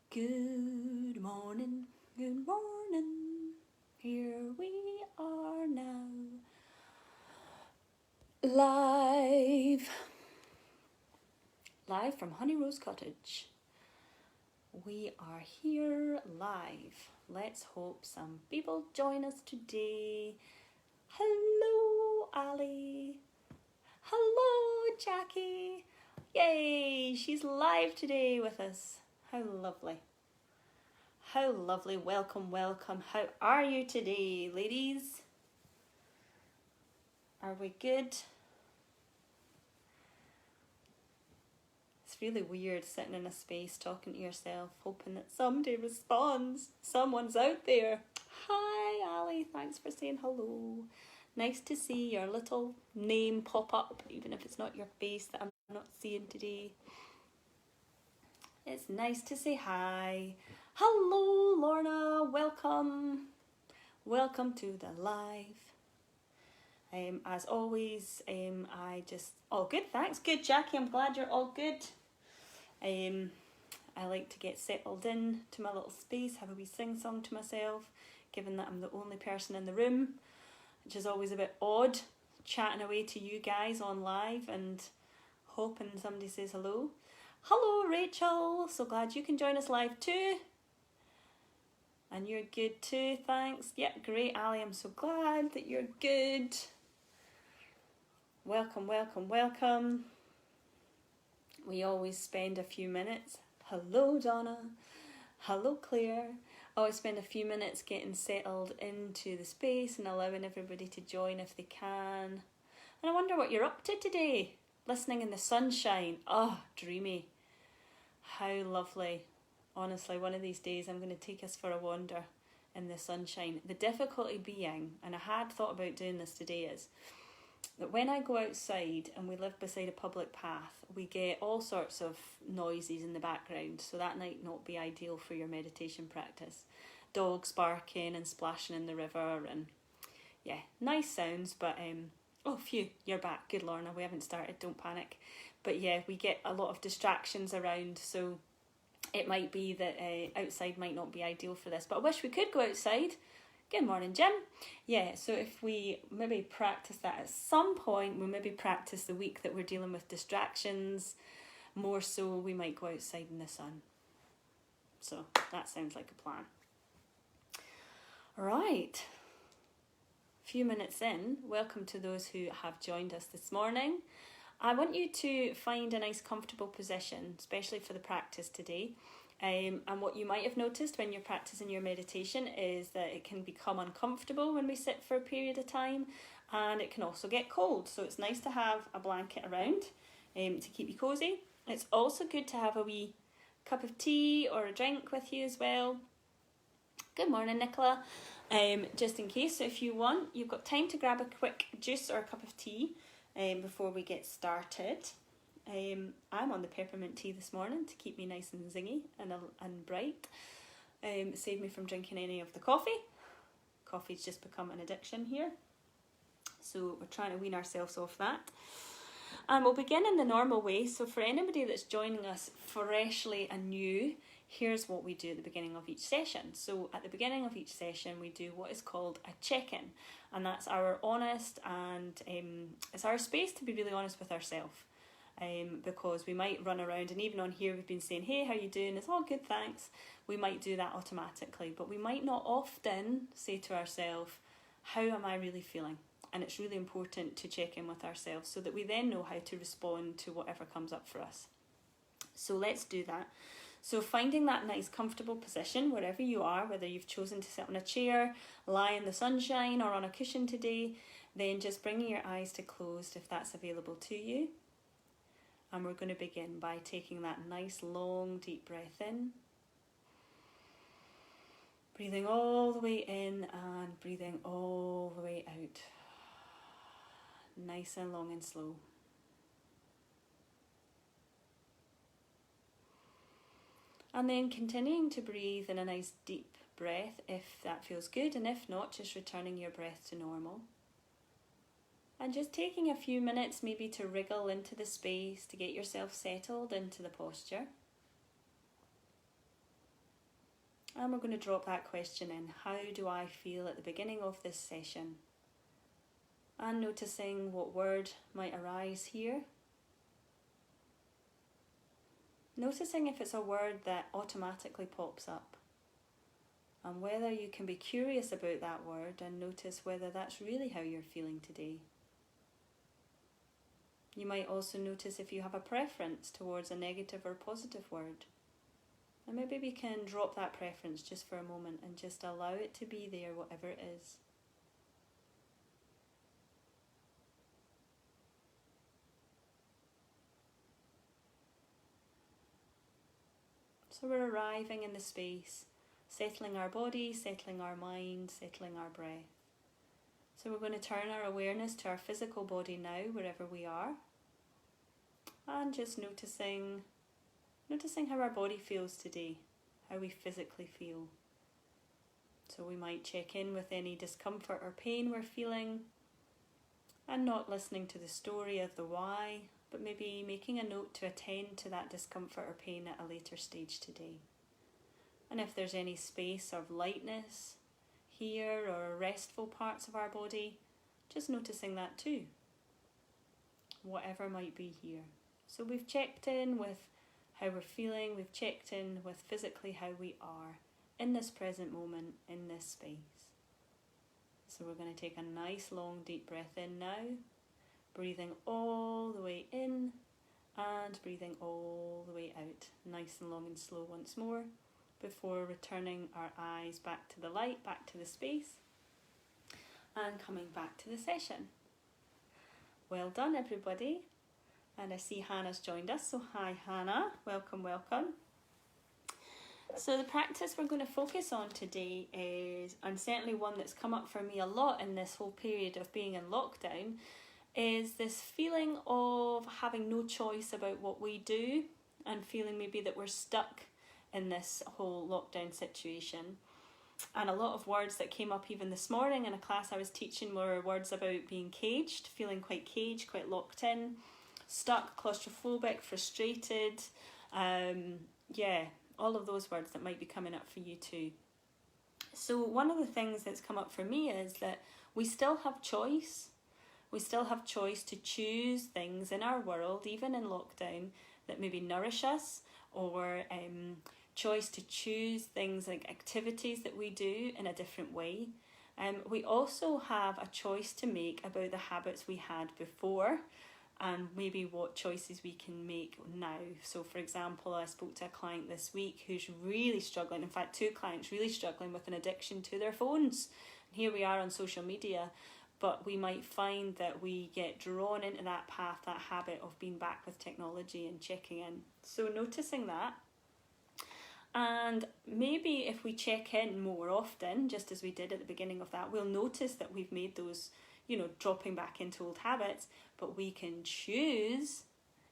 Good morning, good morning. Here we are now. Live from Honey Rose Cottage. We are here live. Let's hope some people join us today. Hello, Ali. Hello, Jackie. Yay, she's live today with us. How lovely. How lovely. Welcome, welcome. How are you today, ladies? Are we good? It's really weird sitting in a space talking to yourself, hoping that somebody responds. Someone's out there. Hi, Ali. Thanks for saying hello. Nice to see your little name pop up, even if it's not your face that I'm not seeing today. It's nice to say hi. Hello, Lorna. Welcome. Welcome to the live. As always, all good, thanks. Good, Jackie, I'm glad you're all good. I like to get settled in to my little space, have a wee sing-song to myself, given that I'm the only person in the room, which is always a bit odd, chatting away to you guys on live and hoping somebody says hello. Hello, Rachel, so glad you can join us live too. And you're good too, thanks. Yep, great, Ali, I'm so glad that you're good. Welcome, welcome, welcome. We always spend a few minutes. Hello, Donna. Hello, Claire. Always spend a few minutes getting settled into the space and allowing everybody to join if they can. And I wonder what you're up to today. Listening in the sunshine. Oh, dreamy. How lovely. Honestly, one of these days I'm going to take us for a wander in the sunshine. The difficulty being, and I had thought about doing this today, is that when I go outside and we live beside a public path, we get all sorts of noises in the background, so that might not be ideal for your meditation practice. Dogs barking and splashing in the river, and yeah, nice sounds, but oh phew, you're back. Good, Lorna, we haven't started, don't panic. But yeah, we get a lot of distractions around, so it might be that outside might not be ideal for this, but I wish we could go outside. Good morning, Jim. Yeah, so if we maybe practice that at some point, we'll maybe practice the week that we're dealing with distractions. More so, we might go outside in the sun. So that sounds like a plan. Right. A few minutes in, welcome to those who have joined us this morning. I want you to find a nice comfortable position, especially for the practice today. And what you might have noticed when you're practicing your meditation is that it can become uncomfortable when we sit for a period of time, and it can also get cold. So it's nice to have a blanket around to keep you cozy. It's also good to have a wee cup of tea or a drink with you as well. Good morning, Nicola. Just in case, so if you want, you've got time to grab a quick juice or a cup of tea before we get started. I'm on the peppermint tea this morning to keep me nice and zingy and bright. Save me from drinking any of the coffee. Coffee's just become an addiction here. So we're trying to wean ourselves off that. And we'll begin in the normal way. So for anybody that's joining us freshly and new, here's what we do at the beginning of each session. So at the beginning of each session, we do what is called a check-in. And that's our honest and it's our space to be really honest with ourselves. Because we might run around, and even on here we've been saying, hey, how you doing? It's all good, thanks. We might do that automatically, but we might not often say to ourselves, how am I really feeling? And it's really important to check in with ourselves so that we then know how to respond to whatever comes up for us. So let's do that. So finding that nice comfortable position wherever you are, whether you've chosen to sit on a chair, lie in the sunshine, or on a cushion today, then just bringing your eyes to closed if that's available to you. And we're going to begin by taking that nice long deep breath in. Breathing all the way in and breathing all the way out. Nice and long and slow. And then continuing to breathe in a nice deep breath if that feels good, and if not, just returning your breath to normal. And just taking a few minutes maybe to wriggle into the space, to get yourself settled into the posture. And we're going to drop that question in. How do I feel at the beginning of this session? And noticing what word might arise here. Noticing if it's a word that automatically pops up. And whether you can be curious about that word and notice whether that's really how you're feeling today. You might also notice if you have a preference towards a negative or positive word. And maybe we can drop that preference just for a moment and just allow it to be there, whatever it is. So we're arriving in the space, settling our body, settling our mind, settling our breath. So we're going to turn our awareness to our physical body now, wherever we are. And just noticing how our body feels today, how we physically feel. So we might check in with any discomfort or pain we're feeling, and not listening to the story of the why, but maybe making a note to attend to that discomfort or pain at a later stage today. And if there's any space of lightness here or restful parts of our body, just noticing that too, whatever might be here. So we've checked in with how we're feeling, we've checked in with physically how we are in this present moment, in this space. So we're going to take a nice long deep breath in now, breathing all the way in and breathing all the way out, nice and long and slow once more, before returning our eyes back to the light, back to the space, and coming back to the session. Well done, everybody. And I see Hannah's joined us, so hi Hannah, welcome. So the practice we're going to focus on today is, and certainly one that's come up for me a lot in this whole period of being in lockdown, is this feeling of having no choice about what we do and feeling maybe that we're stuck in this whole lockdown situation. And a lot of words that came up even this morning in a class I was teaching were words about being caged, feeling quite caged, quite locked in, stuck, claustrophobic, frustrated, all of those words that might be coming up for you too. So one of the things that's come up for me is that we still have choice. We still have choice to choose things in our world, even in lockdown, that maybe nourish us, or choice to choose things like activities that we do in a different way. We also have a choice to make about the habits we had before, and maybe what choices we can make now. So for example, I spoke to a client this week who's really struggling, in fact 2 clients really struggling with an addiction to their phones. And here we are on social media, but we might find that we get drawn into that path, that habit of being back with technology and checking in. So noticing that, and maybe if we check in more often, just as we did at the beginning of that, we'll notice that we've made those, dropping back into old habits, but we can choose,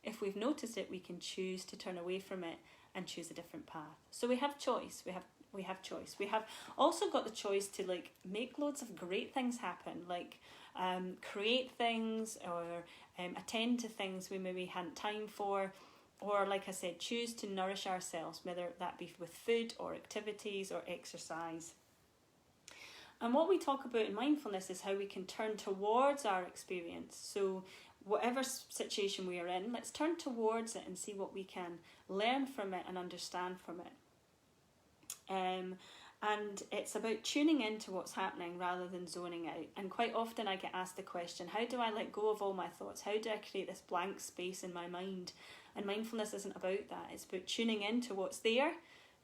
if we've noticed it, we can choose to turn away from it and choose a different path. So we have choice, we have choice. We have also got the choice to make loads of great things happen, create things or attend to things we maybe hadn't time for, or like I said, choose to nourish ourselves, whether that be with food or activities or exercise. And what we talk about in mindfulness is how we can turn towards our experience. So whatever situation we are in, let's turn towards it and see what we can learn from it and understand from it. And it's about tuning into what's happening rather than zoning out. And quite often I get asked the question, how do I let go of all my thoughts? How do I create this blank space in my mind? And mindfulness isn't about that. It's about tuning into what's there,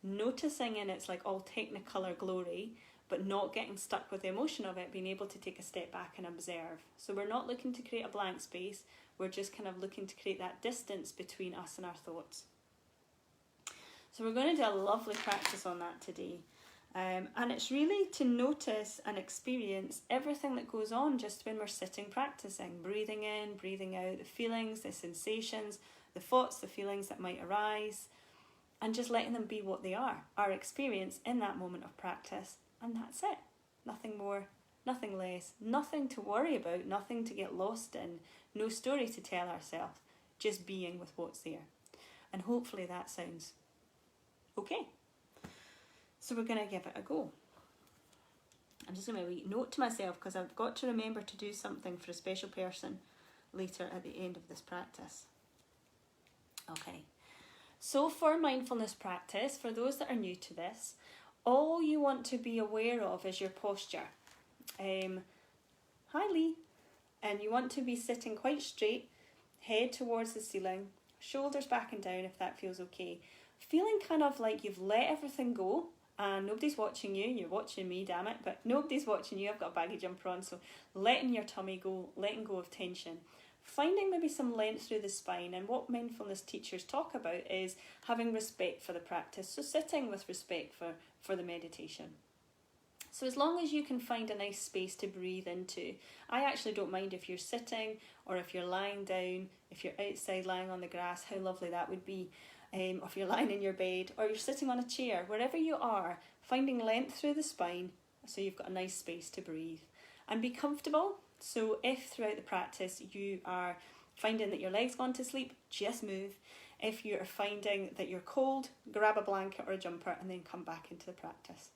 noticing in its all technicolor glory, but not getting stuck with the emotion of it, being able to take a step back and observe. So we're not looking to create a blank space, we're just kind of looking to create that distance between us and our thoughts. So we're going to do a lovely practice on that today. And it's really to notice and experience everything that goes on just when we're sitting practicing, breathing in, breathing out, the feelings, the sensations, the thoughts, the feelings that might arise, and just letting them be what they are, our experience in that moment of practice. And that's it. Nothing more, nothing less, nothing to worry about, nothing to get lost in, no story to tell ourselves, just being with what's there. And hopefully that sounds okay. So we're going to give it a go. I'm just going to make a note to myself because I've got to remember to do something for a special person later at the end of this practice. Okay, so for mindfulness practice, for those that are new to this, all you want to be aware of is your posture. Hi Lee. And you want to be sitting quite straight, head towards the ceiling, shoulders back and down if that feels okay. Feeling kind of like you've let everything go and nobody's watching you. You're watching me, damn it, but nobody's watching you. I've got a baggy jumper on, so letting your tummy go, letting go of tension. Finding maybe some length through the spine, and what mindfulness teachers talk about is having respect for the practice, so sitting with respect for the meditation. So as long as you can find a nice space to breathe into, I actually don't mind if you're sitting or if you're lying down, if you're outside lying on the grass, how lovely that would be, or if you're lying in your bed or you're sitting on a chair, wherever you are, finding length through the spine so you've got a nice space to breathe. And be comfortable. So if throughout the practice you are finding that your leg's gone to sleep, just move. If you are finding that you're cold, grab a blanket or a jumper and then come back into the practice.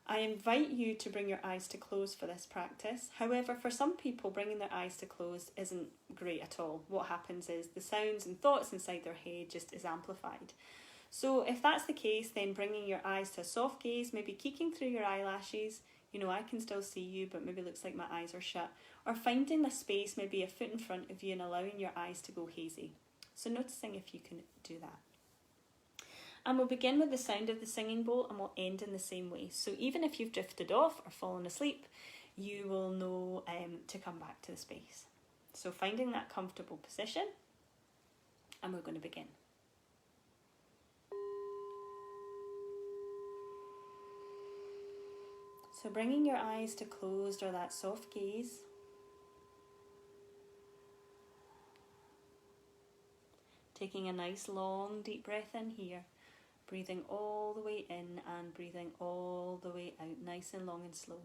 I invite you to bring your eyes to close for this practice. However, for some people, bringing their eyes to close isn't great at all. What happens is the sounds and thoughts inside their head just is amplified. So if that's the case, then bringing your eyes to a soft gaze, maybe keeking through your eyelashes. You know, I can still see you, but maybe it looks like my eyes are shut. Or finding a space, maybe a foot in front of you, and allowing your eyes to go hazy. So noticing if you can do that. And we'll begin with the sound of the singing bowl and we'll end in the same way. So even if you've drifted off or fallen asleep, you will know to come back to the space. So finding that comfortable position, and we're going to begin. So bringing your eyes to closed or that soft gaze. Taking a nice long deep breath in here. Breathing all the way in and breathing all the way out, nice and long and slow.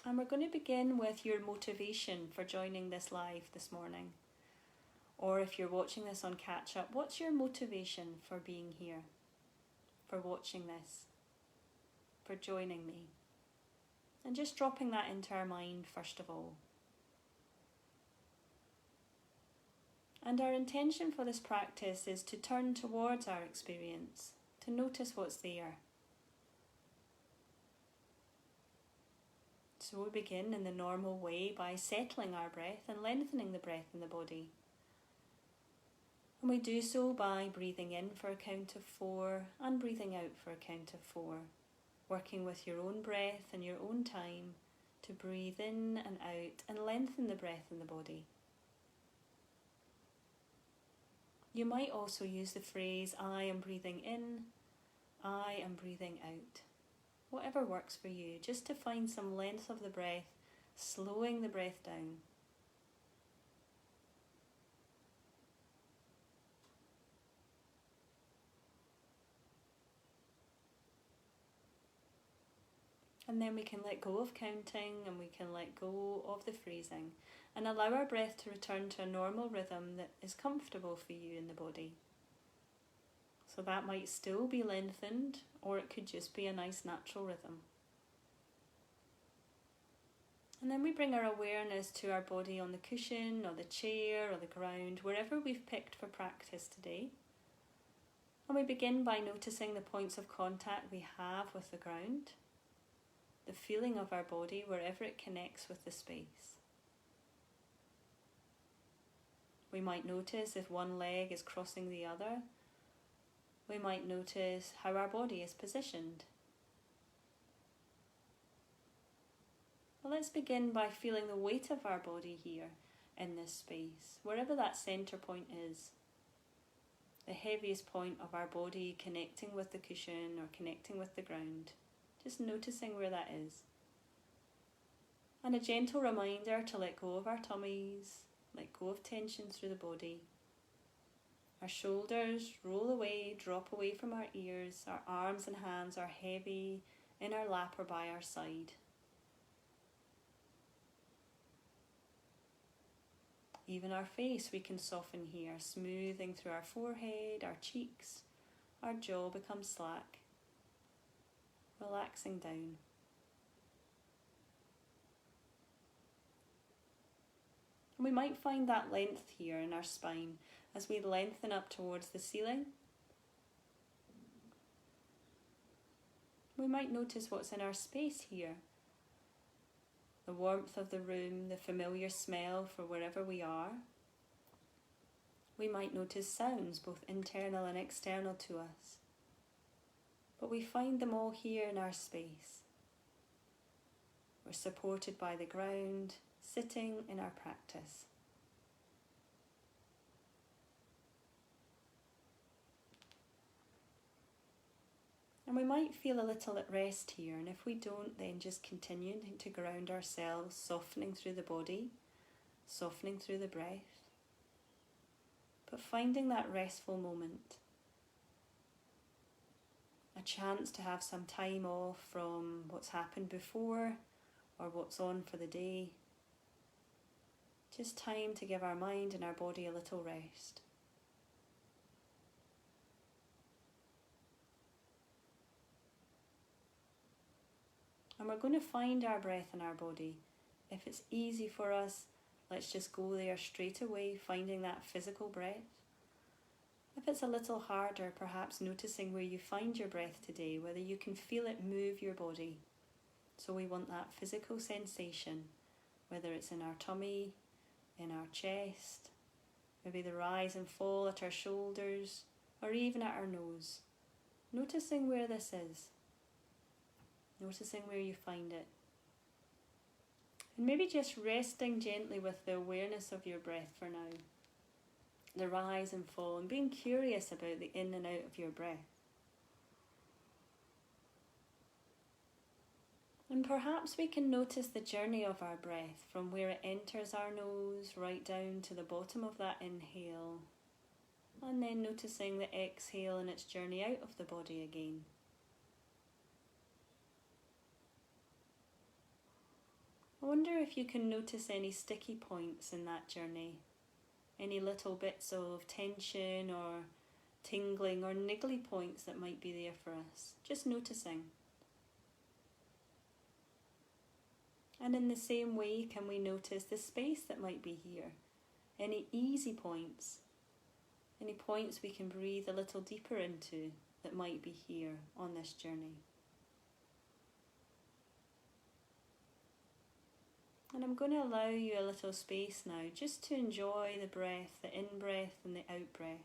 And we're going to begin with your motivation for joining this live this morning. Or if you're watching this on catch up, what's your motivation for being here? For watching this? For joining me? And just dropping that into our mind first of all. And our intention for this practice is to turn towards our experience, to notice what's there. So we begin in the normal way by settling our breath and lengthening the breath in the body. And we do so by breathing in for a count of 4 and breathing out for a count of 4. Working with your own breath and your own time to breathe in and out and lengthen the breath in the body. You might also use the phrase, I am breathing in, I am breathing out. Whatever works for you, just to find some length of the breath, slowing the breath down. And then we can let go of counting and we can let go of the phrasing and allow our breath to return to a normal rhythm that is comfortable for you in the body. So that might still be lengthened, or it could just be a nice natural rhythm. And then we bring our awareness to our body on the cushion or the chair or the ground, wherever we've picked for practice today. And we begin by noticing the points of contact we have with the ground, the feeling of our body wherever it connects with the space. We might notice if one leg is crossing the other. We might notice how our body is positioned. Well, let's begin by feeling the weight of our body here in this space, wherever that centre point is. The heaviest point of our body connecting with the cushion or connecting with the ground. Just noticing where that is. And a gentle reminder to let go of our tummies, let go of tension through the body. Our shoulders roll away, drop away from our ears. Our arms and hands are heavy in our lap or by our side. Even our face we can soften here, smoothing through our forehead, our cheeks. Our jaw becomes slack, relaxing down. And we might find that length here in our spine as we lengthen up towards the ceiling. We might notice what's in our space here. The warmth of the room, the familiar smell for wherever we are. We might notice sounds, both internal and external to us. But we find them all here in our space. We're supported by the ground, sitting in our practice. And we might feel a little at rest here, and if we don't, then just continue to ground ourselves, softening through the body, softening through the breath, but finding that restful moment. A chance to have some time off from what's happened before or what's on for the day. Just time to give our mind and our body a little rest. And we're going to find our breath in our body. If it's easy for us, let's just go there straight away, finding that physical breath. If it's a little harder, perhaps noticing where you find your breath today, whether you can feel it move your body. So we want that physical sensation, whether it's in our tummy, in our chest, maybe the rise and fall at our shoulders, or even at our nose. Noticing where this is. Noticing where you find it. And maybe just resting gently with the awareness of your breath for now. The rise and fall, and being curious about the in and out of your breath. And perhaps we can notice the journey of our breath from where it enters our nose right down to the bottom of that inhale. And then noticing the exhale and its journey out of the body again. I wonder if you can notice any sticky points in that journey, any little bits of tension or tingling or niggly points that might be there for us, just noticing. And in the same way, can we notice the space that might be here, any easy points, any points we can breathe a little deeper into that might be here on this journey. And I'm going to allow you a little space now just to enjoy the breath, the in-breath and the out-breath.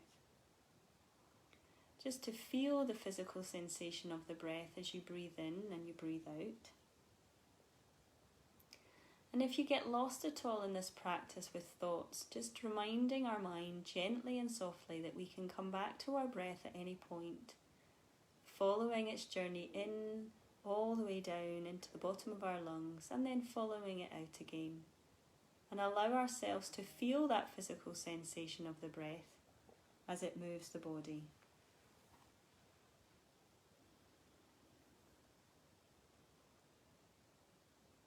Just to feel the physical sensation of the breath as you breathe in and you breathe out. And if you get lost at all in this practice with thoughts, just reminding our mind gently and softly that we can come back to our breath at any point, following its journey in, all the way down into the bottom of our lungs, and then following it out again. And allow ourselves to feel that physical sensation of the breath as it moves the body.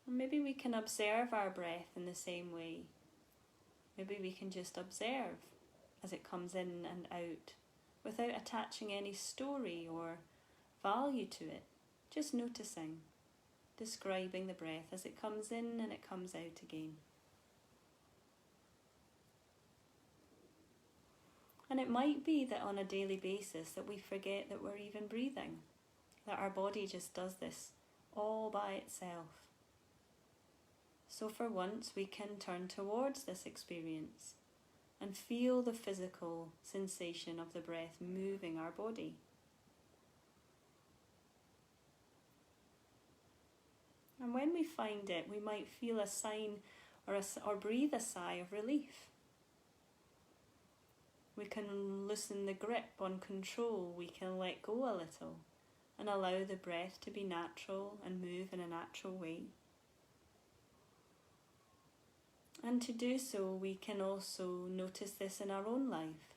And maybe we can observe our breath in the same way. Maybe we can just observe as it comes in and out without attaching any story or value to it. Just noticing, describing the breath as it comes in and it comes out again. And it might be that on a daily basis that we forget that we're even breathing, that our body just does this all by itself. So for once we can turn towards this experience and feel the physical sensation of the breath moving our body. And when we find it, we might feel a sign or breathe a sigh of relief. We can loosen the grip on control, we can let go a little and allow the breath to be natural and move in a natural way. And to do so, we can also notice this in our own life.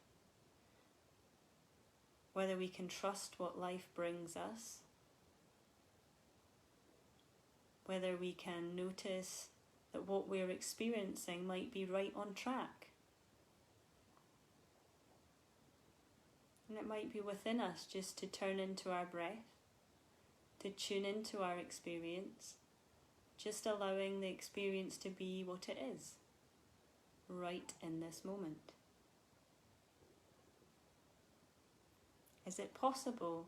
Whether we can trust what life brings us, whether we can notice that what we're experiencing might be right on track. And it might be within us just to turn into our breath, to tune into our experience, just allowing the experience to be what it is, right in this moment. Is it possible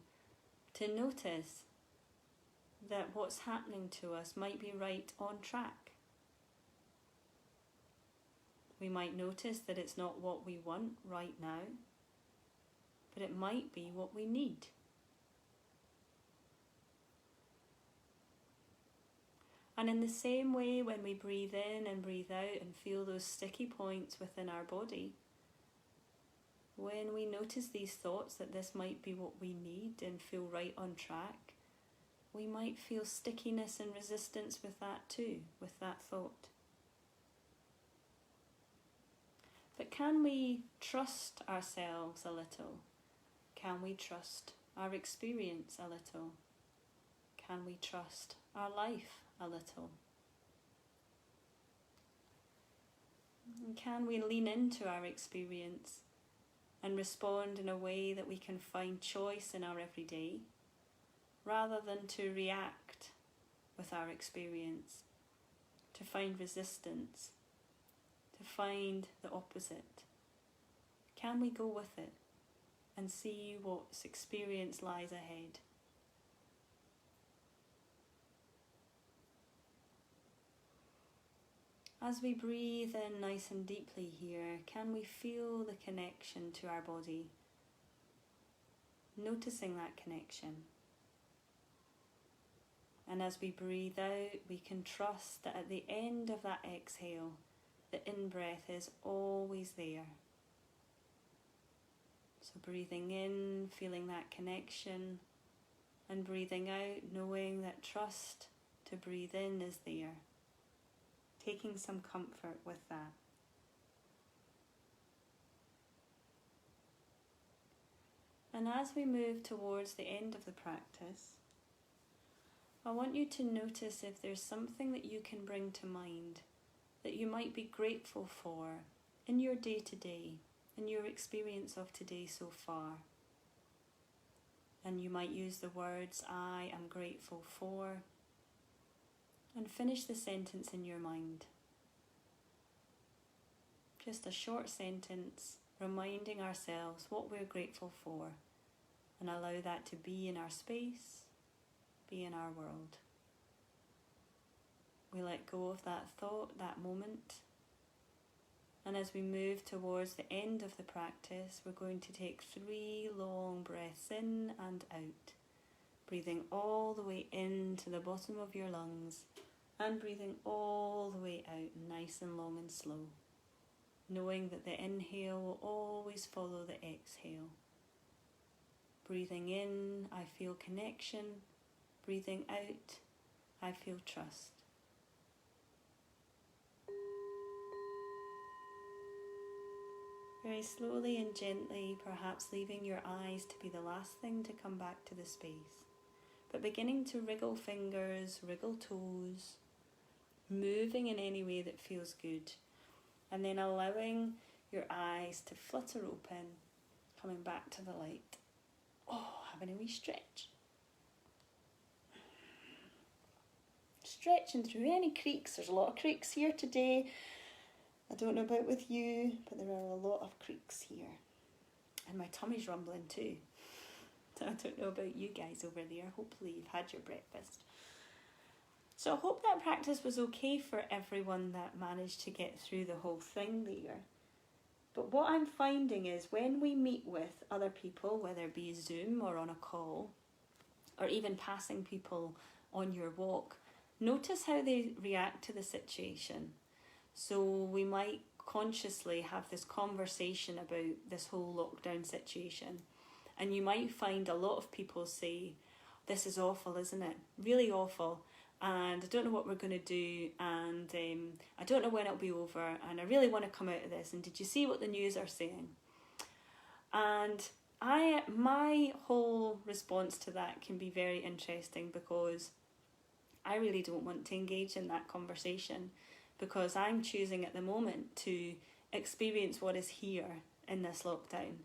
to notice that what's happening to us might be right on track? We might notice that it's not what we want right now, but it might be what we need. And in the same way, when we breathe in and breathe out and feel those sticky points within our body, when we notice these thoughts that this might be what we need and feel right on track, we might feel stickiness and resistance with that too, with that thought. But can we trust ourselves a little? Can we trust our experience a little? Can we trust our life a little? And can we lean into our experience and respond in a way that we can find choice in our everyday, rather than to react with our experience, to find resistance, to find the opposite? Can we go with it and see what experience lies ahead? As we breathe in nice and deeply here, can we feel the connection to our body? Noticing that connection. And as we breathe out, we can trust that at the end of that exhale, the in-breath is always there. So breathing in, feeling that connection, and breathing out, knowing that trust to breathe in is there. Taking some comfort with that. And as we move towards the end of the practice, I want you to notice if there's something that you can bring to mind that you might be grateful for in your day-to-day, in your experience of today so far. And you might use the words, I am grateful for, and finish the sentence in your mind. Just a short sentence reminding ourselves what we're grateful for, and allow that to be in our space, be in our world. We let go of that thought, that moment, and as we move towards the end of the practice, we're going to take 3 long breaths in and out, breathing all the way into the bottom of your lungs and breathing all the way out, nice and long and slow, knowing that the inhale will always follow the exhale. Breathing in, I feel connection. Breathing out, I feel trust. Very slowly and gently, perhaps leaving your eyes to be the last thing to come back to the space, but beginning to wriggle fingers, wriggle toes, moving in any way that feels good, and then allowing your eyes to flutter open, coming back to the light. Oh, having a wee stretch. Stretching through any creaks. There's a lot of creaks here today. I don't know about with you, but there are a lot of creaks here. And my tummy's rumbling too. So I don't know about you guys over there. Hopefully you've had your breakfast. So I hope that practice was okay for everyone that managed to get through the whole thing there. But what I'm finding is when we meet with other people, whether it be Zoom or on a call, or even passing people on your walk, notice how they react to the situation. So we might consciously have this conversation about this whole lockdown situation. And you might find a lot of people say, this is awful, isn't it? Really awful. and I don't know what we're going to do, and I don't know when it'll be over, and I really want to come out of this, and did you see what the news are saying? And my whole response to that can be very interesting, because I really don't want to engage in that conversation, because I'm choosing at the moment to experience what is here in this lockdown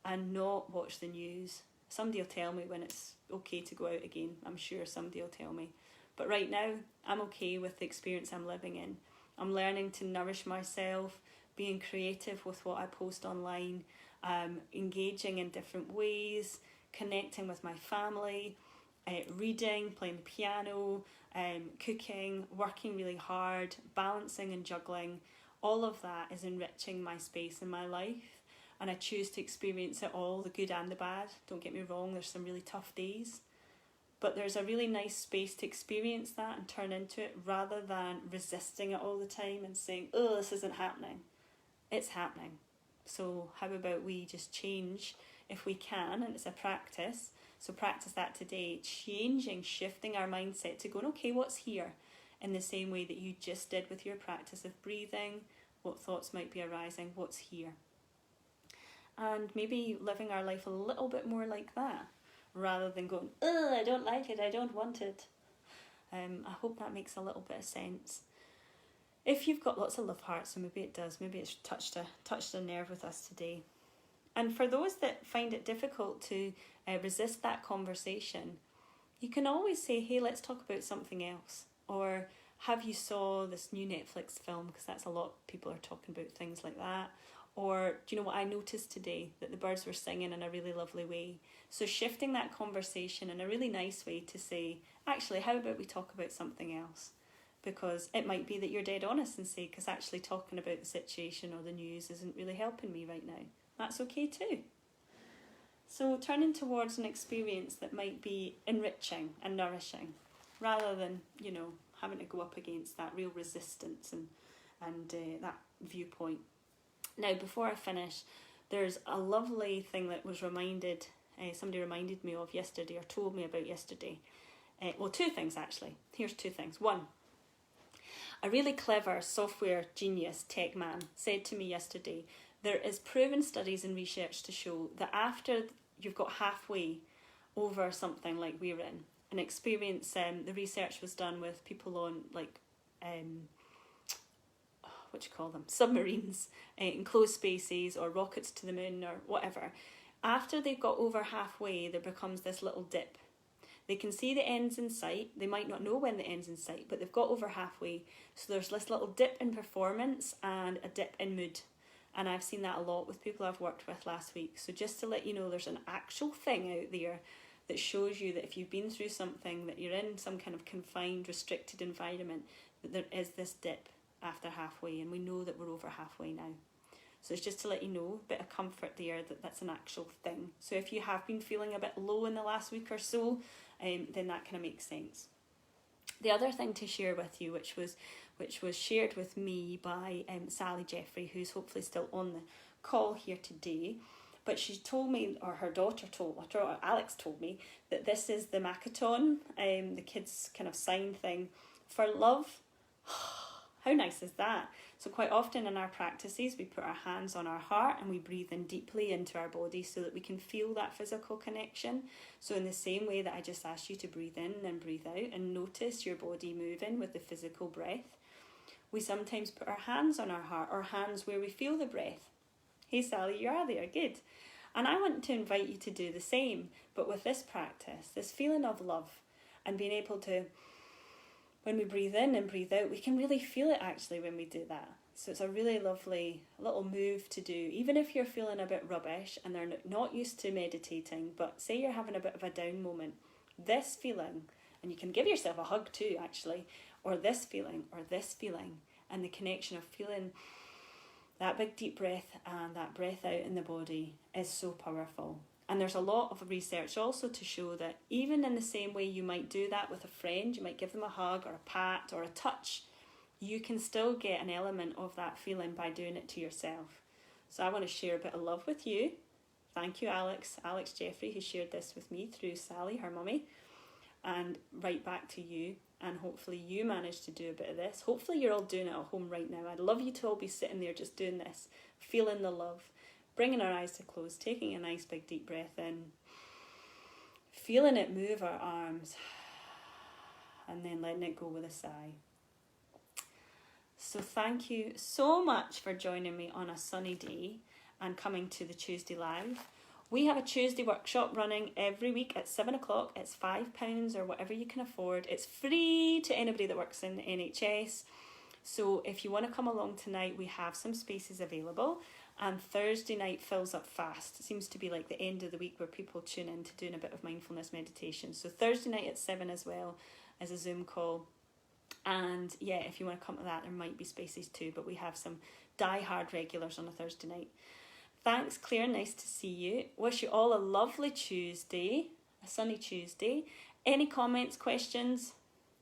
and not watch the news. Somebody will tell me when it's okay to go out again. I'm sure somebody will tell me. But right now, I'm okay with the experience I'm living in. I'm learning to nourish myself, being creative with what I post online, engaging in different ways, connecting with my family, reading, playing the piano, cooking, working really hard, balancing and juggling. All of that is enriching my space in my life, and I choose to experience it all, the good and the bad. Don't get me wrong, there's some really tough days, but there's a really nice space to experience that and turn into it, rather than resisting it all the time and saying, oh, this isn't happening. It's happening. So how about we just change if we can, and it's a practice. So practice that today, shifting our mindset to going, okay, what's here? In the same way that you just did with your practice of breathing, what thoughts might be arising, what's here? And maybe living our life a little bit more like that, rather than going, oh, I don't like it, I don't want it. I hope that makes a little bit of sense. If you've got lots of love hearts, so maybe it does, maybe it's touched a nerve with us today. And for those that find it difficult to resist that conversation, you can always say, hey, let's talk about something else. Or have you saw this new Netflix film? Because that's a lot of people are talking about things like that. Or do you know what I noticed today? That the birds were singing in a really lovely way. So shifting that conversation in a really nice way to say, actually, how about we talk about something else? Because it might be that you're dead honest and say, because actually talking about the situation or the news isn't really helping me right now. That's okay too. So turning towards an experience that might be enriching and nourishing, rather than, having to go up against that real resistance and that viewpoint. Now, before I finish, there's a lovely thing that was somebody reminded me of yesterday, or told me about yesterday. Well, two things actually. Here's two things. One, a really clever software genius tech man said to me yesterday, there is proven studies and research to show that after you've got halfway over something like we're in, an experience, the research was done with people on submarines, enclosed spaces, or rockets to the moon, or whatever. After they've got over halfway, there becomes this little dip. They can see the end's in sight. They might not know when the end's in sight, but they've got over halfway. So there's this little dip in performance and a dip in mood. And I've seen that a lot with people I've worked with last week. So just to let you know, there's an actual thing out there that shows you that if you've been through something, that you're in some kind of confined, restricted environment, that there is this dip after halfway, and we know that we're over halfway now. So it's just to let you know, a bit of comfort there, that that's an actual thing. So if you have been feeling a bit low in the last week or so, then that kind of makes sense. The other thing to share with you, which was shared with me by Sally Jeffrey, who's hopefully still on the call here today, but she told me, or her daughter Alex told me, that this is the Macathon, the kids' kind of sign thing for love. How nice is that? So quite often in our practices, we put our hands on our heart and we breathe in deeply into our body so that we can feel that physical connection. So in the same way that I just asked you to breathe in and breathe out and notice your body moving with the physical breath, we sometimes put our hands on our heart, or hands where we feel the breath. Hey Sally, you are there, good. And I want to invite you to do the same, but with this practice, this feeling of love, and being able to, when we breathe in and breathe out, we can really feel it actually when we do that. So it's a really lovely little move to do, even if you're feeling a bit rubbish and they're not used to meditating, but say you're having a bit of a down moment, this feeling, and you can give yourself a hug too actually, or this feeling, and the connection of feeling that big deep breath and that breath out in the body is so powerful. And there's a lot of research also to show that even in the same way you might do that with a friend, you might give them a hug or a pat or a touch, you can still get an element of that feeling by doing it to yourself. So I want to share a bit of love with you. Thank you, Alex Jeffrey, who shared this with me through Sally, her mummy. and right back to you. And hopefully you manage to do a bit of this. Hopefully you're all doing it at home right now. I'd love you to all be sitting there just doing this, feeling the love, bringing our eyes to close, taking a nice big deep breath in, feeling it move our arms, and then letting it go with a sigh. So thank you so much for joining me on a sunny day and coming to the Tuesday Live. We have a Tuesday workshop running every week at 7 o'clock. It's £5 or whatever you can afford. It's free to anybody that works in the NHS. So if you want to come along tonight, we have some spaces available. And Thursday night fills up fast. It seems to be like the end of the week where people tune in to doing a bit of mindfulness meditation. So Thursday night at 7 as well as a Zoom call. And yeah, if you want to come to that, there might be spaces too, but we have some die-hard regulars on a Thursday night. Thanks, Claire. Nice to see you. Wish you all a lovely Tuesday, a sunny Tuesday. Any comments, questions,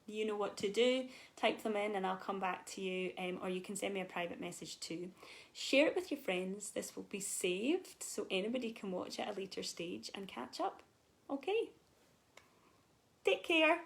you know what to do. Type them in and I'll come back to you, or you can send me a private message too. Share it with your friends. This will be saved so anybody can watch it at a later stage and catch up. Okay. Take care.